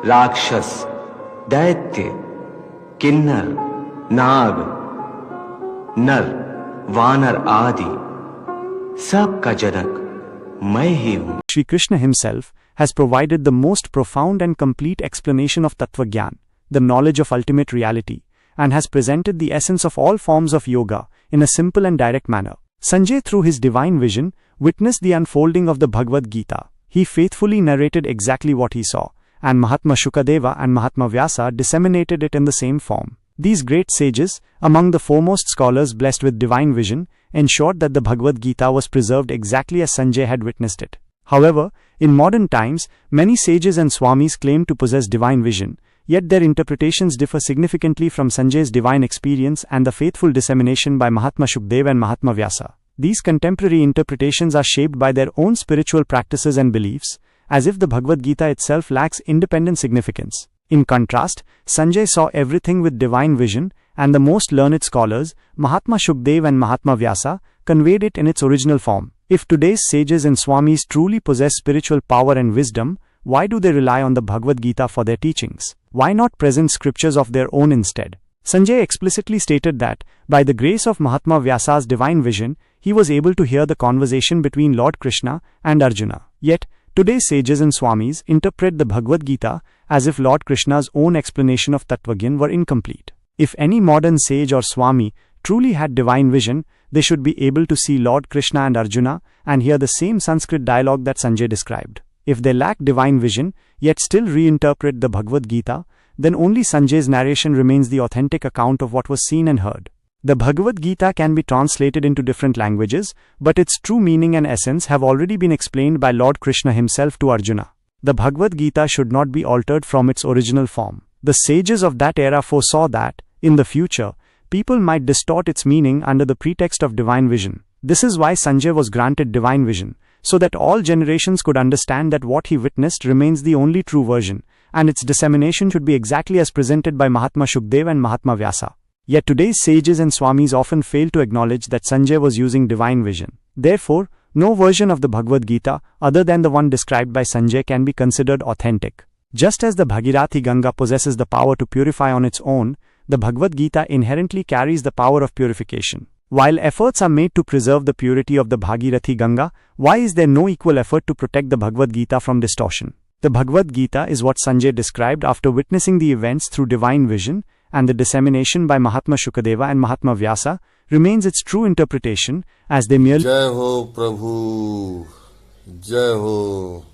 राक्षस, दैत्य, किन्नर, नाग, नर, वानर आदि सब का जनक मैं ही हूँ. Shri Krishna himself has provided the most profound and complete explanation of Tattva Gyan, the knowledge of ultimate reality, and has presented the essence of all forms of yoga in a simple and direct manner. Sanjay, through his divine vision, witnessed the unfolding of the Bhagwad Gita. He faithfully narrated exactly what he saw, and Mahatma Shukadeva and Mahatma Vyasa disseminated it in the same form. These great sages, among the foremost scholars blessed with divine vision, ensured that the Bhagwad Gita was preserved exactly as Sanjay had witnessed it. However, in modern times, many sages and swamis claim to possess divine vision, yet their interpretations differ significantly from Sanjay's divine experience and the faithful dissemination by Mahatma Shukadeva and Mahatma Vyasa. These contemporary interpretations are shaped by their own spiritual practices and beliefs, as if the Bhagwad Gita itself lacks independent significance. In contrast, Sanjay saw everything with divine vision, and the most learned scholars, Mahatma Shukadeva and Mahatma Vyasa, conveyed it in its original form. If today's sages and swamis truly possess spiritual power and wisdom, why do they rely on the Bhagwad Gita for their teachings? Why not present scriptures of their own instead? Sanjay explicitly stated that, by the grace of Mahatma Vyasa's divine vision, he was able to hear the conversation between Lord Krishna and Arjuna. Yet, today's sages and swamis interpret the Bhagwad Gita as if Lord Krishna's own explanation of Tattva-gyan were incomplete. If any modern sage or swami truly had divine vision, they should be able to see Lord Krishna and Arjuna and hear the same Sanskrit dialogue that Sanjay described. If they lack divine vision, yet still reinterpret the Bhagwad Gita, then only Sanjay's narration remains the authentic account of what was seen and heard. The Bhagwad Gita can be translated into different languages, but its true meaning and essence have already been explained by Lord Krishna himself to Arjuna. The Bhagwad Gita should not be altered from its original form. The sages of that era foresaw that, in the future, people might distort its meaning under the pretext of divine vision. This is why Sanjay was granted divine vision, so that all generations could understand that what he witnessed remains the only true version, and its dissemination should be exactly as presented by Mahatma Shukadeva and Mahatma Vyasa. Yet today's sages and swamis often fail to acknowledge that Sanjay was using divine vision. Therefore, no version of the Bhagwad Gita, other than the one described by Sanjay, can be considered authentic. Just as the Bhagirathi Ganga possesses the power to purify on its own, the Bhagwad Gita inherently carries the power of purification. While efforts are made to preserve the purity of the Bhagirathi Ganga, why is there no equal effort to protect the Bhagwad Gita from distortion? The Bhagwad Gita is what Sanjay described after witnessing the events through divine vision, and the dissemination by Mahatma Shukadeva and Mahatma Vyasa remains its true interpretation, as they merely Jai Ho Prabhu, Jai Ho.